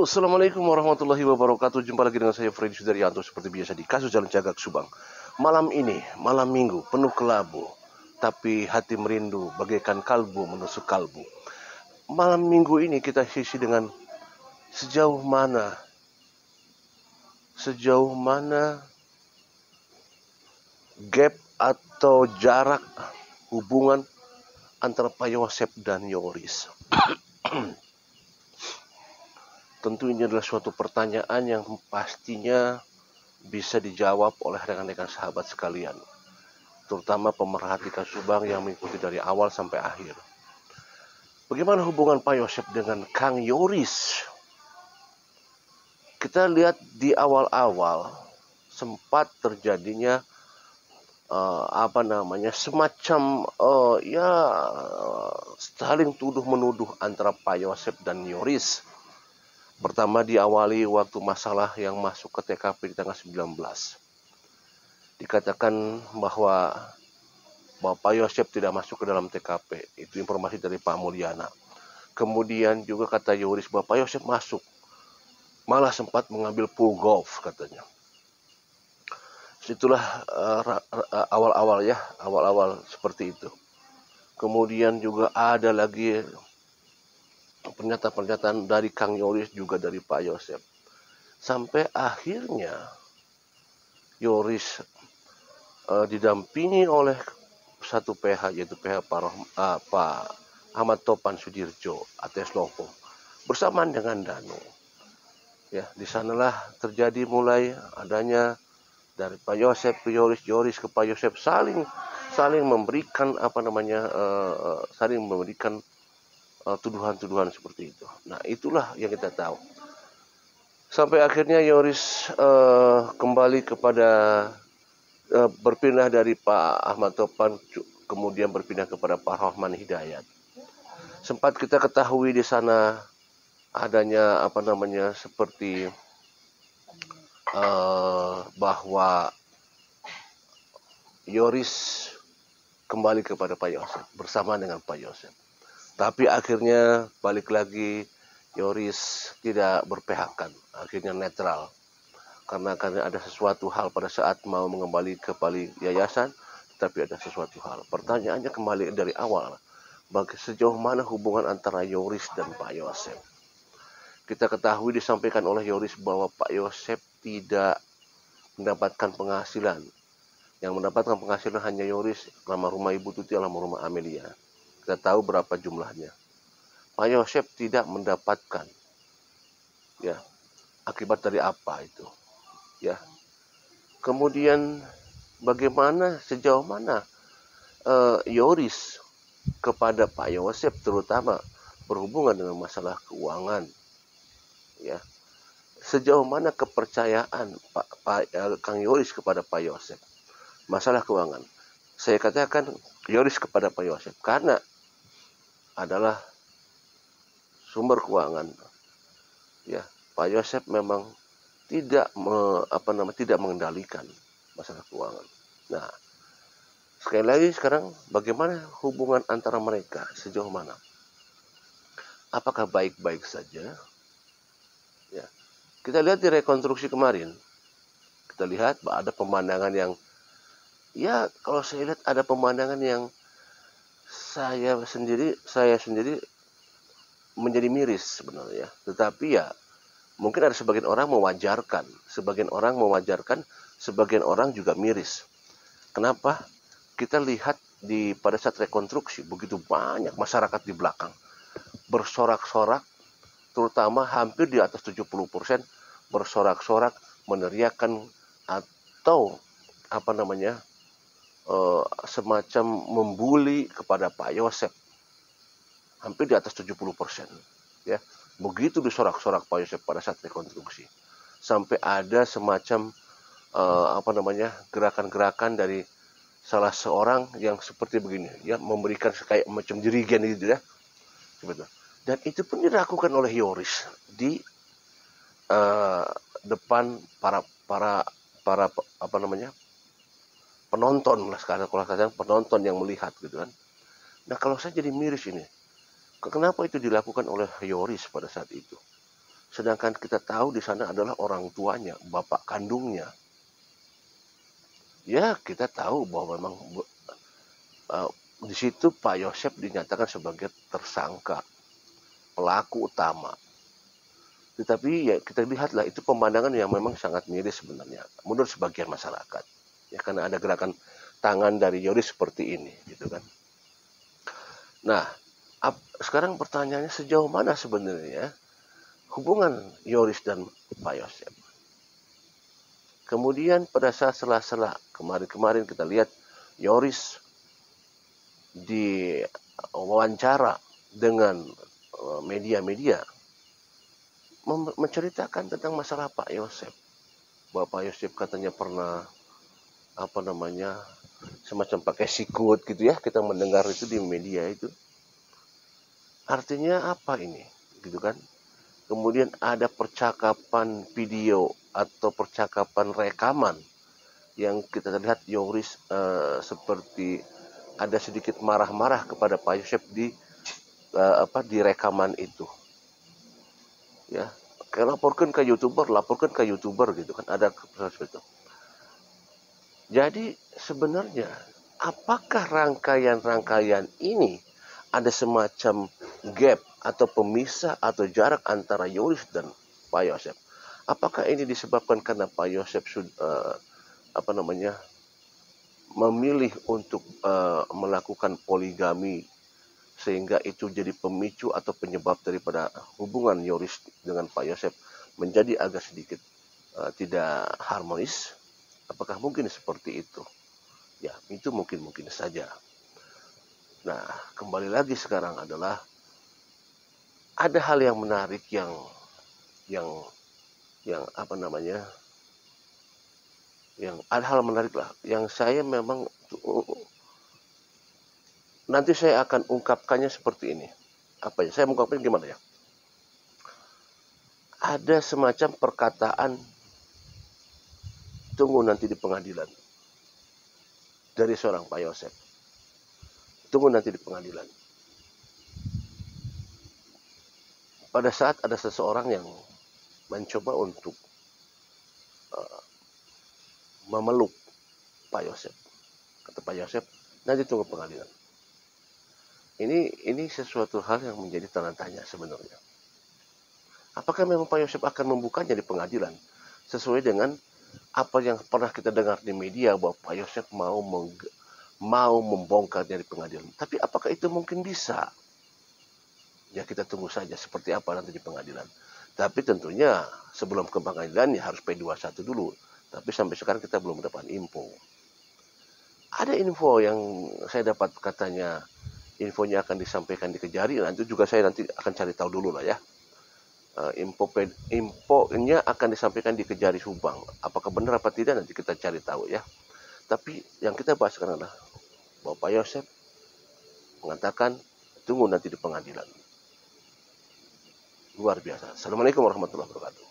Halo, Assalamualaikum warahmatullahi wabarakatuh. Jumpa lagi dengan saya Freddy Sudaryanto seperti biasa di Kasus Jalan Cagak Subang. Malam ini, malam minggu, penuh kelabu, tapi hati merindu bagaikan kalbu menusuk kalbu. Malam minggu ini kita isi dengan sejauh mana gap atau jarak hubungan antara Pak Yosep dan Yoris. Tentu ini adalah suatu pertanyaan yang pastinya bisa dijawab oleh rekan-rekan sahabat sekalian, terutama pemerhati Kasus Subang yang mengikuti dari awal sampai akhir. Bagaimana hubungan Pak Yosep dengan Kang Yoris? Kita lihat di awal-awal sempat terjadinya semacam saling tuduh menuduh antara Pak Yosep dan Yoris. Pertama diawali waktu masalah yang masuk ke TKP di tanggal 19. Dikatakan bahwa Pak Yosep tidak masuk ke dalam TKP. Itu informasi dari Pak Mulyana. Kemudian juga kata Yoris bahwa Pak Yosep masuk. Malah sempat mengambil pool golf katanya. Itulah awal-awal seperti itu. Kemudian juga ada lagi pernyataan-pernyataan dari Kang Yoris juga dari Pak Yosep. Sampai akhirnya Yoris didampingi oleh satu PH, yaitu PH Pak Ahmad Topan Sudirjo ATS Novo bersamaan dengan Danu. Ya, di sanalah terjadi mulai adanya dari Pak Yosep ke Yoris, Yoris ke Pak Yosep saling memberikan tuduhan-tuduhan seperti itu. Nah, itulah yang kita tahu. Sampai akhirnya Yoris kembali kepada berpindah dari Pak Ahmad Topan, kemudian berpindah kepada Pak Rohman Hidayat. Sempat kita ketahui di sana adanya seperti bahwa Yoris kembali kepada Pak Yosep bersama dengan Pak Yosep. Tapi akhirnya balik lagi Yoris tidak berpihakkan, akhirnya netral. Karena ada sesuatu hal pada saat mau mengembali ke yayasan, tapi ada sesuatu hal. Pertanyaannya kembali dari awal, sejauh mana hubungan antara Yoris dan Pak Yosep? Kita ketahui disampaikan oleh Yoris bahwa Pak Yosep tidak mendapatkan penghasilan. Yang mendapatkan penghasilan hanya Yoris, almarhumah Ibu Tuti, almarhumah Amelia. Kita tahu berapa jumlahnya. Pak Yosep tidak mendapatkan. Ya, akibat dari apa itu? Ya. Kemudian bagaimana sejauh mana Yoris kepada Pak Yosep terutama berhubungan dengan masalah keuangan. Ya. Sejauh mana kepercayaan Kang Yoris kepada Pak Yosep? Masalah keuangan. Saya katakan Yoris kepada Pak Yosep karena adalah sumber keuangan. Ya, Pak Yosep memang tidak mengendalikan masalah keuangan. Nah, sekali lagi sekarang bagaimana hubungan antara mereka sejauh mana? Apakah baik-baik saja? Ya. Kita lihat di rekonstruksi kemarin. Kita lihat ada pemandangan yang kalau saya lihat ada pemandangan yang saya sendiri menjadi miris sebenarnya. Tetapi ya mungkin ada sebagian orang mewajarkan, sebagian orang juga miris. Kenapa? Kita lihat pada saat rekonstruksi begitu banyak masyarakat di belakang bersorak-sorak, terutama hampir di atas 70% bersorak-sorak meneriakan atau semacam membuli kepada Pak Yosep. Hampir di atas 70%. Ya. Begitu disorak-sorak Pak Yosep pada saat rekonstruksi. Sampai ada semacam gerakan-gerakan dari salah seorang yang seperti begini, ya, memberikan kayak macam jerigen gitu ya. Seperti. Dan itu pun dilakukan oleh Yoris di depan para penonton lah, sekarang kalau katakan penonton yang melihat gitu kan. Nah, kalau saya jadi miris ini, kenapa itu dilakukan oleh Yoris pada saat itu? Sedangkan kita tahu di sana adalah orang tuanya, bapak kandungnya. Ya, kita tahu bahwa memang uh, di situ Pak Yosef dinyatakan sebagai tersangka, pelaku utama. Tetapi ya kita lihatlah itu pemandangan yang memang sangat miris sebenarnya menurut sebagian masyarakat. Ya karena ada gerakan tangan dari Yoris seperti ini, gitu kan. Nah, sekarang pertanyaannya sejauh mana sebenarnya hubungan Yoris dan Pak Yosef. Kemudian pada saat sela-sela kemarin-kemarin kita lihat Yoris di wawancara dengan media-media menceritakan tentang masalah Pak Yosef. Bahwa Pak Yosef katanya pernah semacam pakai sikut gitu ya, kita mendengar itu di media itu. Artinya apa ini? Gitu kan? Kemudian ada percakapan video atau percakapan rekaman yang kita lihat Yoris seperti ada sedikit marah-marah kepada Pak Yosef di rekaman itu. Ya, laporkan ke YouTuber gitu kan, ada seperti itu. Jadi sebenarnya apakah rangkaian-rangkaian ini ada semacam gap atau pemisah atau jarak antara Yoris dan Pak Yosef? Apakah ini disebabkan karena Pak Yosef memilih untuk melakukan poligami sehingga itu jadi pemicu atau penyebab daripada hubungan Yoris dengan Pak Yosef menjadi agak sedikit tidak harmonis? Apakah mungkin seperti itu? Ya, itu mungkin saja. Nah, kembali lagi sekarang adalah ada hal yang menarik yang yang apa namanya? Yang ada hal menarik lah yang saya memang nanti saya akan ungkapkannya seperti ini. Apa ya? Saya mengungkapkan gimana ya? Ada semacam perkataan tunggu nanti di pengadilan dari seorang Pak Yosef. Tunggu nanti di pengadilan. Pada saat ada seseorang yang mencoba untuk memeluk Pak Yosef. Kata Pak Yosef, nanti tunggu pengadilan. Ini sesuatu hal yang menjadi tanda tanya sebenarnya. Apakah memang Pak Yosef akan membukanya di pengadilan sesuai dengan apa yang pernah kita dengar di media bahwa Pak Yosef mau membongkarnya di pengadilan. Tapi apakah itu mungkin bisa? Ya kita tunggu saja seperti apa nanti di pengadilan. Tapi tentunya sebelum ke pengadilan ya harus P21 dulu. Tapi sampai sekarang kita belum dapat info. Ada info yang saya dapat katanya infonya akan disampaikan di Kejari. Nanti juga saya nanti akan cari tahu dulu lah ya. Infonya akan disampaikan di Kejari Subang. Apakah benar apa tidak nanti kita cari tahu ya. Tapi yang kita bahas sekarang adalah bahwa Pak Yosef mengatakan tunggu nanti di pengadilan. Luar biasa. Assalamualaikum warahmatullahi wabarakatuh.